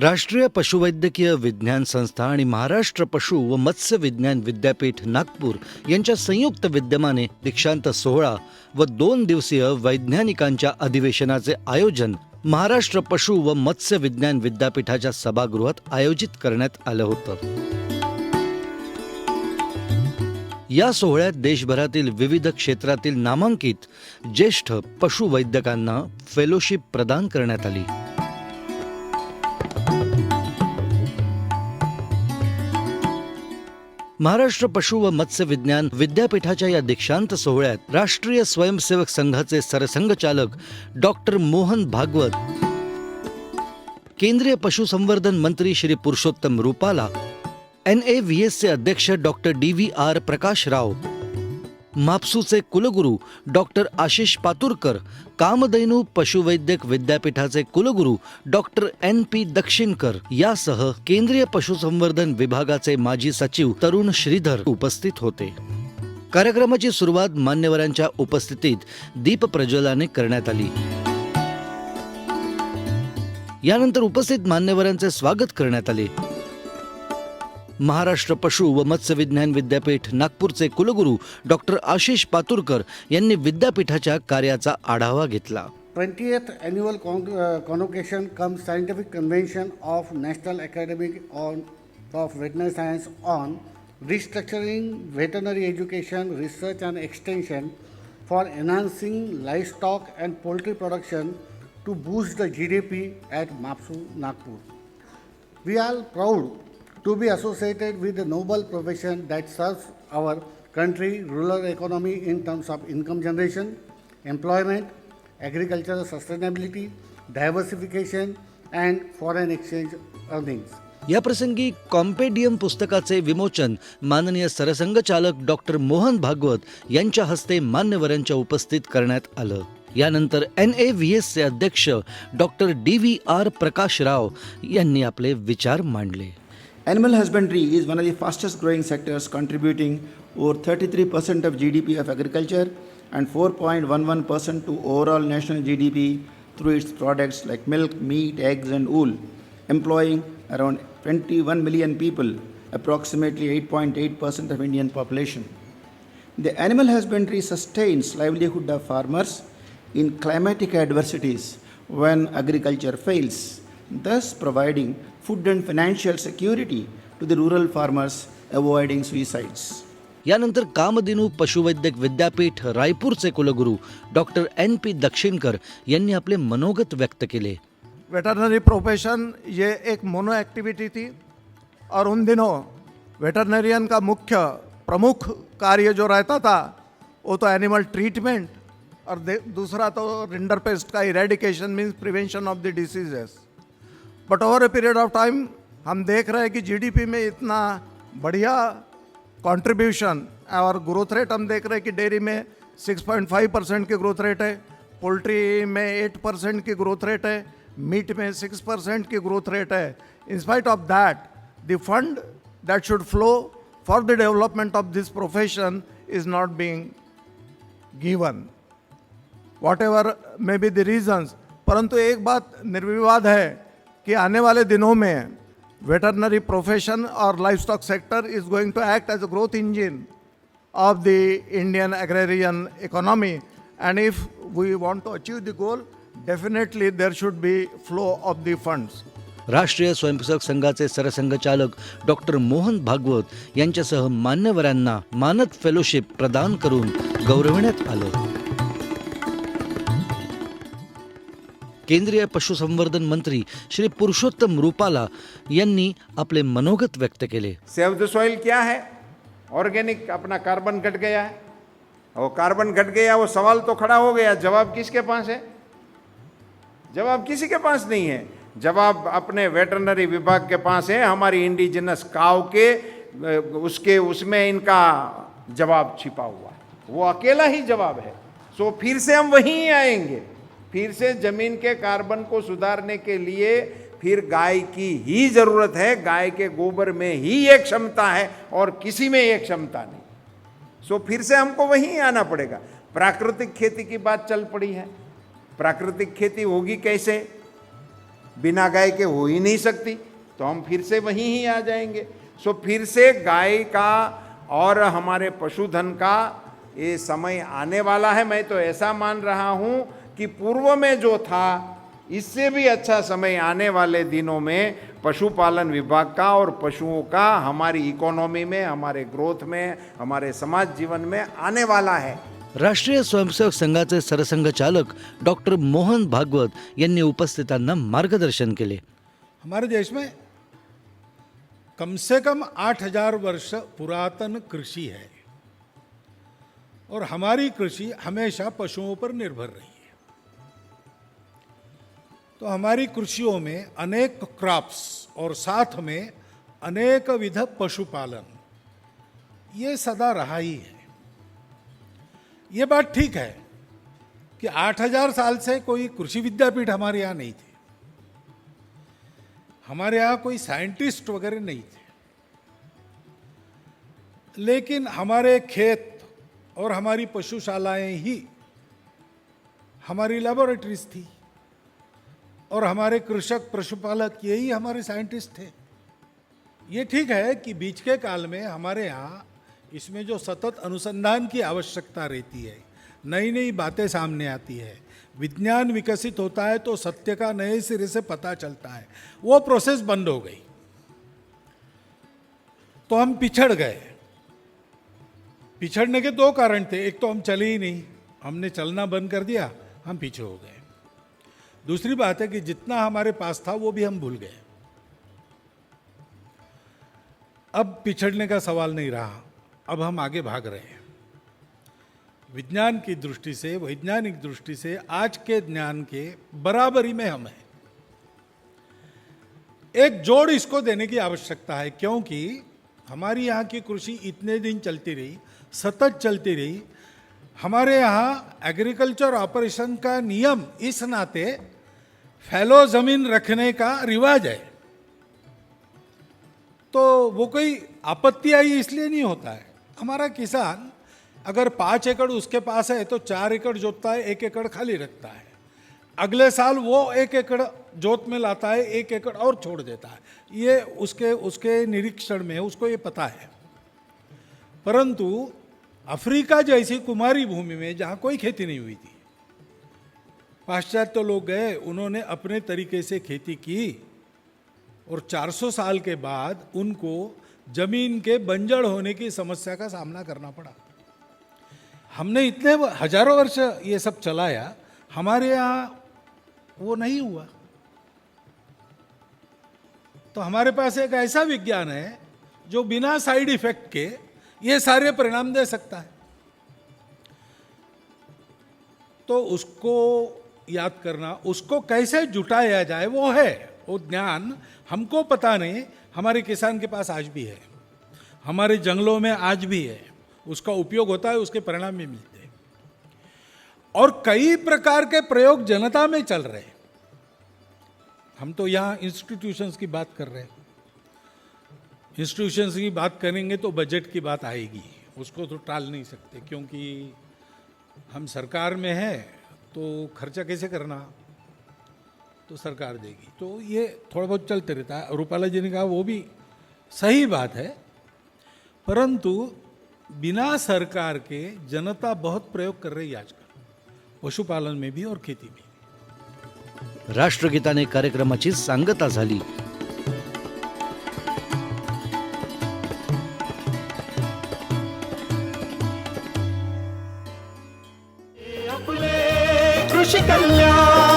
राष्ट्रीय पशुवैद्यकीय विज्ञान संस्था आणि महाराष्ट्र पशु व मत्स्य विज्ञान विद्यापीठ नागपूर यांच्या संयुक्त विद्यमाने दीक्षांत सोहळा व 2 दिवसीय वैज्ञानिकांच्या अधिवेशनाचे आयोजन महाराष्ट्र पशु व मत्स्य विज्ञान विद्यापीठाच्या सभागृहात आयोजित करण्यात आलं होतं। या सोहळ्यात देशभरातील विविध क्षेत्रातील नामांकित ज्येष्ठ पशुवैद्यकांना फेलोशिप प्रदान करण्यात आली। महाराष्ट्र पशु व मत्स्य विज्ञान विद्यापीठाच्या या दीक्षांत सोहळ्यात राष्ट्रीय स्वयंसेवक संघाचे सरसंघचालक डॉक्टर मोहन भागवत, केंद्रीय पशुसंवर्धन मंत्री श्री पुरुषोत्तम रुपाला, NAVS अध्यक्ष डॉक्टर DVR प्रकाश राव, माप्सूचे कुलगुरू डॉक्टर आशिष पातुरकर, कामधेनु पशुवैद्यक विद्यापीठाचे कुलगुरू डॉक्टर NP दक्षिणकर यासह केंद्रीय पशुसंवर्धन विभागाचे माजी सचिव तरुण श्रीधर उपस्थित होते। कार्यक्रमाची सुरुवात मान्यवरांच्या उपस्थितीत दीप प्रज्वलनाने करण्यात आली। यानंतर उपस्थित मान्यवरांचे स्वागत करण्यात आले। महाराष्ट्र पशु व मत्स्य विज्ञान विद्यापीठ नागपूरचे कुलगुरू डॉक्टर आशिष पातुरकर यांनी विद्यापीठाच्या कार्याचा आढावा घेतला। 20th annual convocation cum scientific convention of National Academy of Veterinary Science on restructuring veterinary education, research and extension for enhancing livestock and poultry production to boost the GDP at MAPSU Nagpur. We are proud to be associated with the noble profession that serves our country, rural economy in terms of income generation, employment, agricultural sustainability, diversification and foreign exchange earnings. या प्रसंगी कॉम्पेडियम पुस्तकाचे विमोचन माननीय सरसंघचालक doctor Mohan Bhagwat यांच्या हस्ते मान्यवरांच्या उपस्थित करण्यात आलं। यानंतर NAVS चे अध्यक्ष डॉक्टर DVR प्रकाश राव यांनी आपले विचार मांडले। Animal husbandry is one of the fastest growing sectors, contributing over 33% of GDP of agriculture and 4.11% to overall national GDP through its products like milk, meat, eggs and wool, employing around 21 million people, approximately 8.8% of Indian population. The animal husbandry sustains livelihood of farmers in climatic adversities when agriculture fails, thus providing food and financial security to the rural farmers, avoiding suicides. यानंतर कामधेनु पशुवैद्यक विद्यापीठ रायपूरचे कुलगुरू doctor NP Dakshinkar यांनी आपले मनोगत व्यक्त केले। Veterinary profession ये एक mono activity थी और उन दिनों वेटरनरियन का मुख्य प्रमुख कार्य जो रहता था वो तो एनिमल ट्रीटमेंट और दूसरा तो रिंडरपेस्ट का eradication means prevention of the diseases. But over a period of time हम देख रहे हैं कि GDP में इतना बढ़िया कंट्रीब्यूशन और ग्रोथ रेट हम देख रहे हैं कि डेयरी में 6.5% की ग्रोथ रेट है, पोल्ट्री में 8% की ग्रोथ रेट है, मीट में 6% की ग्रोथ रेट है। In spite of that the fund that should flow for the development of this profession is not being given, whatever may be the reasons. परंतु एक बात निर्विवाद है कि आने वाले दिनों में वेटरनरी प्रोफेशन और livestock sector is going to act as a growth engine of the Indian agrarian economy, and if we want to achieve the goal definitely there should be flow of the funds. राष्ट्रीय स्वयंसेवक संघाचे सरसंघचालक doctor Mohan Bhagwat यांच्यासह मान्यवरांना मानद fellowship प्रदान करून गौरविण्यात आलं। केंद्रीय पशुसंवर्धन मंत्री श्री पुरुषोत्तम रुपाला यांनी आपले मनोगत व्यक्त केले। सेव द सॉइल क्या है? ऑर्गेनिक, अपना कार्बन घट गया है और कार्बन घट गया, वो सवाल तो खड़ा हो गया, जवाब किसके पास है? जवाब किसी के पास नहीं है। जवाब अपने वेटरनरी विभाग के पास है। हमारी इंडिजिनस काव के उसमें इनका जवाब छिपा हुआ है, वो अकेला ही जवाब है। सो फिर से हम वहीं आएंगे, फिर से जमीन के कार्बन को सुधारने के लिए फिर गाय की ही जरूरत है। गाय के गोबर में ही एक क्षमता है और किसी में एक क्षमता नहीं। सो फिर से हमको वहीं आना पड़ेगा। प्राकृतिक खेती की बात चल पड़ी है। प्राकृतिक खेती होगी कैसे? बिना गाय के हो ही नहीं सकती, तो हम फिर से वहीं ही आ जाएंगे। सो फिर से गाय का और हमारे पशुधन का ये समय आने वाला है। मैं तो ऐसा मान रहा हूं कि पूर्व में जो था इससे भी अच्छा समय आने वाले दिनों में पशुपालन विभाग का और पशुओं का हमारी इकोनॉमी में, हमारे ग्रोथ में, हमारे समाज जीवन में आने वाला है। राष्ट्रीय स्वयंसेवक संघाचे सरसंघचालक डॉक्टर मोहन भागवत यांनी उपस्थितांना मार्गदर्शन केले। हमारे देश में कम से कम 8000 वर्ष पुरातन कृषि है और हमारी कृषि हमेशा पशुओं पर निर्भर रही है। तो हमारी कृषियों में अनेक क्रॉप्स और साथ में अनेक विध पशुपालन ये सदा रहा ही है। ये बात ठीक है कि 8000 साल से कोई कृषि विद्यापीठ हमारे यहाँ नहीं थे, हमारे यहाँ कोई साइंटिस्ट वगैरह नहीं थे, लेकिन हमारे खेत और हमारी पशुशालाएं ही हमारी लेबोरेटरीज थी और हमारे कृषक पशुपालक यही हमारे साइंटिस्ट थे। ये ठीक है कि बीच के काल में हमारे यहाँ इसमें जो सतत अनुसंधान की आवश्यकता रहती है, नई नई बातें सामने आती है, विज्ञान विकसित होता है तो सत्य का नए सिरे से पता चलता है, वो प्रोसेस बंद हो गई तो हम पिछड़ गए। पिछड़ने के दो कारण थे, एक तो हम चले ही नहीं, हमने चलना बंद कर दिया, हम पीछे हो गए। दूसरी बात है कि जितना हमारे पास था वो भी हम भूल गए। अब पिछड़ने का सवाल नहीं रहा, अब हम आगे भाग रहे हैं। विज्ञान की दृष्टि से, वैज्ञानिक दृष्टि से आज के ज्ञान के बराबरी में हम हैं। एक जोड़ इसको देने की आवश्यकता है, क्योंकि हमारी यहाँ की कृषि इतने दिन चलती रही, सतत चलती रही। हमारे यहाँ एग्रीकल्चर ऑपरेशन का नियम इस नाते फैलो जमीन रखने का रिवाज है, तो वो कोई आपत्ति आई इसलिए नहीं होता है। हमारा किसान अगर 5 एकड़ उसके पास है तो 4 एकड़ जोतता है, 1 एकड़ खाली रखता है। अगले साल वो 1 एकड़ जोत में लाता है, 1 एकड़ और छोड़ देता है। ये उसके निरीक्षण में उसको ये पता है। परंतु अफ्रीका जैसी कुमारी भूमि में जहाँ कोई खेती नहीं हुई थी, पाश्चात्य लोग गए, उन्होंने अपने तरीके से खेती की और 400 साल के बाद उनको जमीन के बंजर होने की समस्या का सामना करना पड़ा। हमने इतने हजारों वर्ष ये सब चलाया, हमारे यहाँ वो नहीं हुआ। तो हमारे पास एक ऐसा विज्ञान है जो बिना साइड इफेक्ट के ये सारे परिणाम दे सकता है। तो उसको याद करना, उसको कैसे जुटाया जाए वो है, वो ज्ञान हमको पता नहीं, हमारे किसान के पास आज भी है, हमारे जंगलों में आज भी है, उसका उपयोग होता है, उसके परिणाम भी मिलते हैं। और कई प्रकार के प्रयोग जनता में चल रहे हैं। हम तो यहाँ इंस्टीट्यूशंस की बात कर रहे हैं, इंस्टीट्यूशंस की बात करेंगे तो बजट की बात आएगी, उसको तो टाल नहीं सकते, क्योंकि हम सरकार में हैं तो खर्चा कैसे करना तो सरकार देगी। तो ये थोड़ा बहुत चलते रहता है। रूपाला जी ने कहा वो भी सही बात है, परंतु बिना सरकार के जनता बहुत प्रयोग कर रही है आजकल, पशुपालन में भी और खेती में। राष्ट्रगीताने कार्यक्रमाची सांगता झाली। कृषि कल्याण